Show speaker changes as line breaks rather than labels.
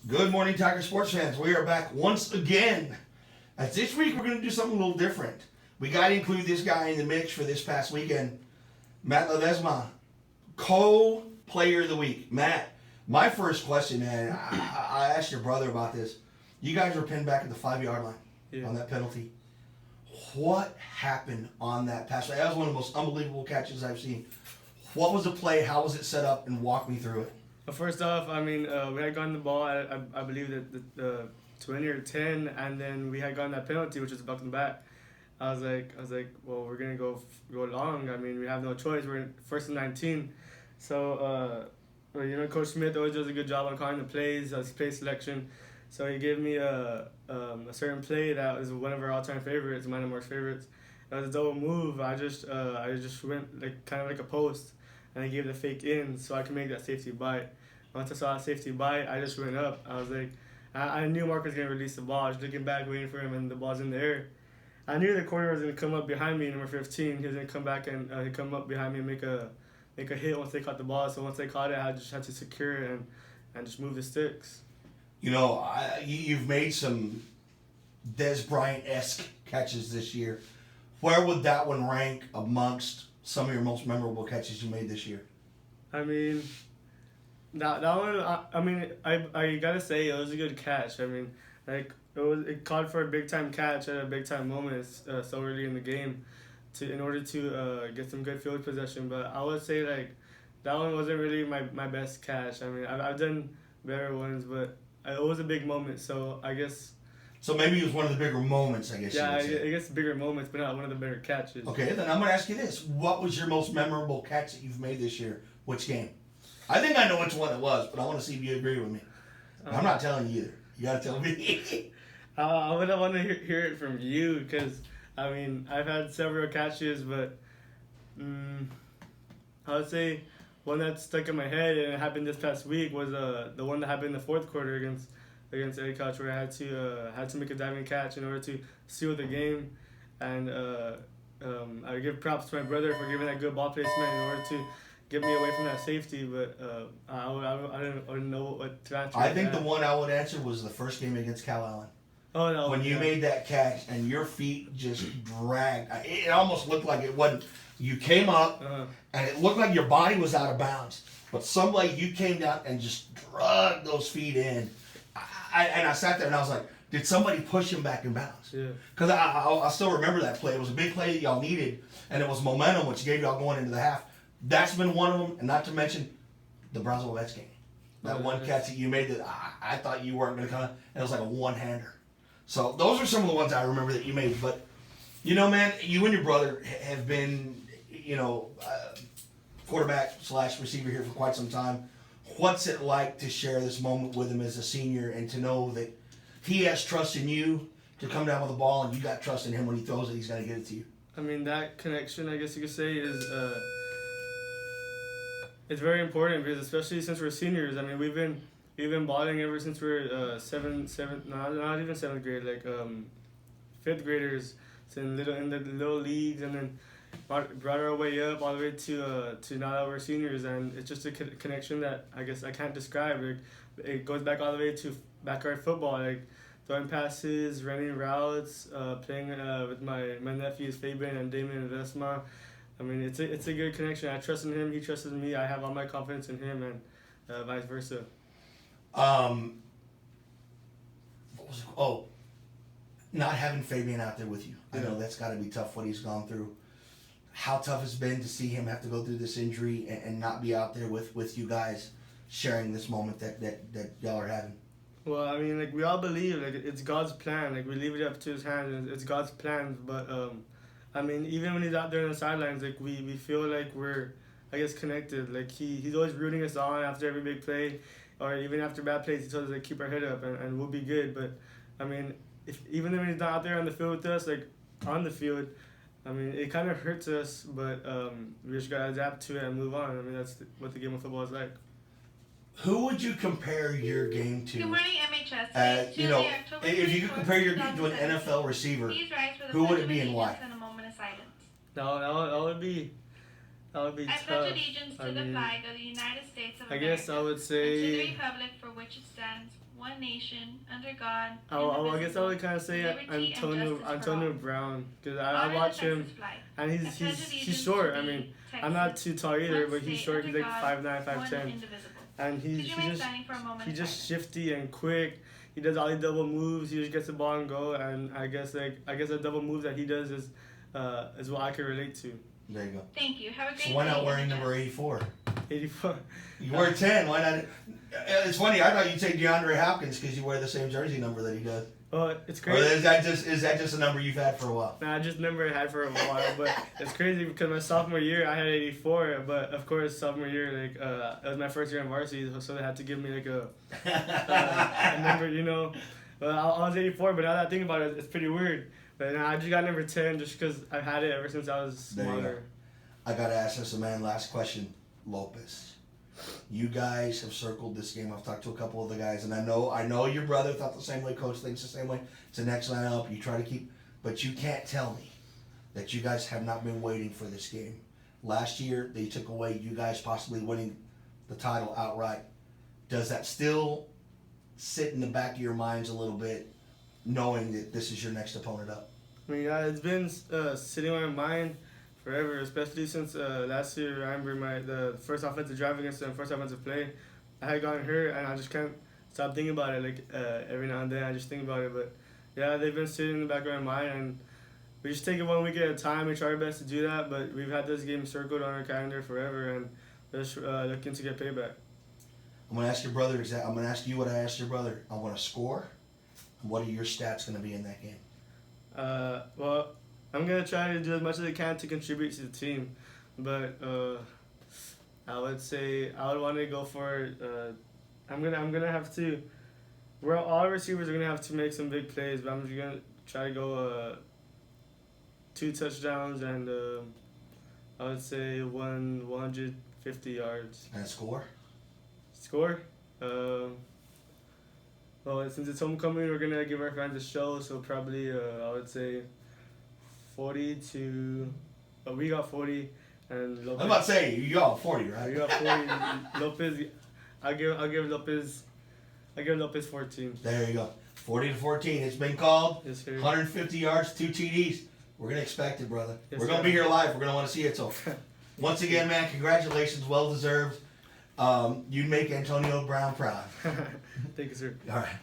Good morning, Tiger sports fans. We are back once again. As this week, we're going to do something a little different. We got to include this guy in the mix for this past weekend. Matt Ledesma, co-player of the week. Matt, my first question, man, I asked your brother about this. You guys were pinned back at the 5-yard line on that penalty. What happened on that pass? That was one of the most unbelievable catches I've seen. What was the play? How was it set up? And walk me through it.
First off, we had gotten the ball at, I believe, the 20 or 10, and then we had gotten that penalty, which was bucked in the back. I was like, well, we're gonna go long. I mean, we have no choice. We're in first and 19, so Coach Smith always does a good job on calling the plays, play selection. So he gave me a certain play that was one of our all-time favorites, mine and Mark's favorites. It was a double move. I just went kind of like a post, and I gave the fake in so I could make that safety bite. Once I saw that safety bite, I just went up. I was like, I knew Mark was going to release the ball. I was looking back, waiting for him, and the ball's in the air. I knew the corner was going to come up behind me, number 15. He was going to come back and he'd come up behind me and make a hit once they caught the ball. So once they caught it, I just had to secure it and just move the sticks.
You know, you've made some Des Bryant-esque catches this year. Where would that one rank amongst some of your most memorable catches you made this year?
I mean, that one. I gotta say it was a good catch. I mean, it called for a big time catch at a big time moment so early in the game, in order to get some good field possession. But I would say that one wasn't really my best catch. I mean, I've done better ones, but it was a big moment. So I guess.
So maybe it was one of the bigger moments, I guess.
Yeah, I guess bigger moments, but not one of the better catches.
Okay, then I'm going to ask you this. What was your most memorable catch that you've made this year? Which game? I think I know which one it was, but I want to see if you agree with me. I'm not telling you either. You got to tell me.
I would want to hear it from you because, I mean, I've had several catches, but I would say one that stuck in my head and it happened this past week was the one that happened in the fourth quarter against Eddie Couch, where I had to make a diving catch in order to seal the game, and I give props to my brother for giving that good ball placement in order to get me away from that safety. But I didn't know what to answer.
I think the one I would answer was the first game against Cal Allen.
Oh no!
When you made that catch and your feet just dragged, it almost looked like it wasn't. You came up and it looked like your body was out of bounds, but some way you came down and just dragged those feet in. I sat there and I was like, did somebody push him back in bounds?
Yeah.
Because I still remember that play. It was a big play that y'all needed, and it was momentum, which gave y'all going into the half. That's been one of them, and not to mention the Brazil-Mets game. That one catch that you made that I thought you weren't going to come, and it was like a one-hander. So those are some of the ones I remember that you made. But, you know, man, you and your brother have been, quarterback / receiver here for quite some time. What's it like to share this moment with him as a senior and to know that he has trust in you to come down with the ball and you got trust in him when he throws it, he's going to get it to you?
I mean, that connection, I guess you could say, is it's very important because especially since we're seniors. I mean, we've been balling ever since we're not even seventh grade, fifth graders, so in the little leagues, and then brought our way up all the way to now that we're seniors, and it's just a connection that I guess I can't describe. It goes back all the way to backyard football, throwing passes, running routes, playing with my nephews Fabian and Damon Ledesma. I mean, it's a good connection. I trust in him, he trusts in me. I have all my confidence in him, and vice versa.
Not having Fabian out there with you. I know that's got to be tough what he's gone through. How tough it's been to see him have to go through this injury and not be out there with you guys sharing this moment that y'all are having.
Well, I mean, we all believe it's God's plan. We leave it up to his hands, and it's God's plans. But I mean, even when he's out there on the sidelines, we feel like we're, I guess, connected. He's always rooting us on after every big play, or even after bad plays. He tells us to keep our head up and we'll be good. But I mean, even when he's not out there on the field with us, on the field, I mean, it kind of hurts us, but we just gotta adapt to it and move on. I mean, that's what the game of football is like.
Who would you compare your game to?
Good morning, MHS.
If you could compare your game to an NFL receiver, who would it be and why?
And a moment of silence.
That That would be
I
tough.
pledge allegiance to
I
the
mean,
flag of the United States of
I
America.
guess I would
and to the
say.
republic for which it stands, one nation, under God,
I guess I would
indivisible,
kind of say
liberty and
Antonio
justice for
Antonio
all.
Brown, because I
Honor the
watch him
Texas flag.
and
I pledge
he's
allegiance
short.
to
I
thee,
mean, I'm
Texas,
not too tall either,
one
but he's
state
short. He's
under
like
God,
5'9",
one
5'10",
indivisible.
and
Could you remain standing for a moment
he's
of
just
silence?
shifty and quick. He does all the double moves. He just gets the ball and go. And I guess the double moves that he does is what I can relate to.
There you go.
Thank you. Have a great
So
day.
why not wearing number 84?
84.
You wear 10. Why not? It's funny. I thought you'd say DeAndre Hopkins because you wear the same jersey number that he does.
Well, it's
Or
crazy.
is that just a number you've had for a while?
Nah, I just never had for a while, but it's crazy because my sophomore year I had 84, but of course sophomore year it was my first year in varsity, so they had to give me like a number, you know. But I was 84, but now that I think about it, it's pretty weird. But now I just got number 10 just because I've had it ever since I was
There you go.
smaller.
I gotta ask this man. Last question, Lopez. You guys have circled this game. I've talked to a couple of the guys, and I know your brother thought the same way. Coach thinks the same way. It's the next lineup. You try to keep, but you can't tell me that you guys have not been waiting for this game. Last year they took away you guys possibly winning the title outright. Does that still sit in the back of your minds a little bit, knowing that this is your next opponent up?
I mean, yeah, it's been sitting on my mind forever, especially since last year. I remember the first offensive drive against them, first offensive play. I had gotten hurt, and I just can't stop thinking about it. Like every now and then, I just think about it. But yeah, they've been sitting in the back of my mind, and we just take it 1 week at a time. We try our best to do that. But we've had this game circled on our calendar forever, and we're just looking to get payback.
I'm gonna ask your brother. I'm gonna ask you what I asked your brother. I want to score. And what are your stats gonna be in that game?
Well, I'm gonna try to do as much as I can to contribute to the team, but I would say I would want to go for. I'm gonna have to. We're all receivers are gonna have to make some big plays, but I'm just gonna try to go 2 touchdowns and I would say 150 yards.
And score?
Score. Well, since it's homecoming, we're gonna give our fans a show, so probably I would say 40 to. We got 40, and Lopez.
I'm about to say you got 40, right?
We got 40. Lopez. I'll give Lopez 14.
There you go. 40-14. It's been called.
Yes, sir.
150 yards, 2 TDs. We're gonna expect it, brother.
Yes,
We're gonna
sir.
be here live. We're gonna want to see it. So, once again, man, congratulations. Well deserved. You make Antonio Brown proud.
Thank you, sir.
All right.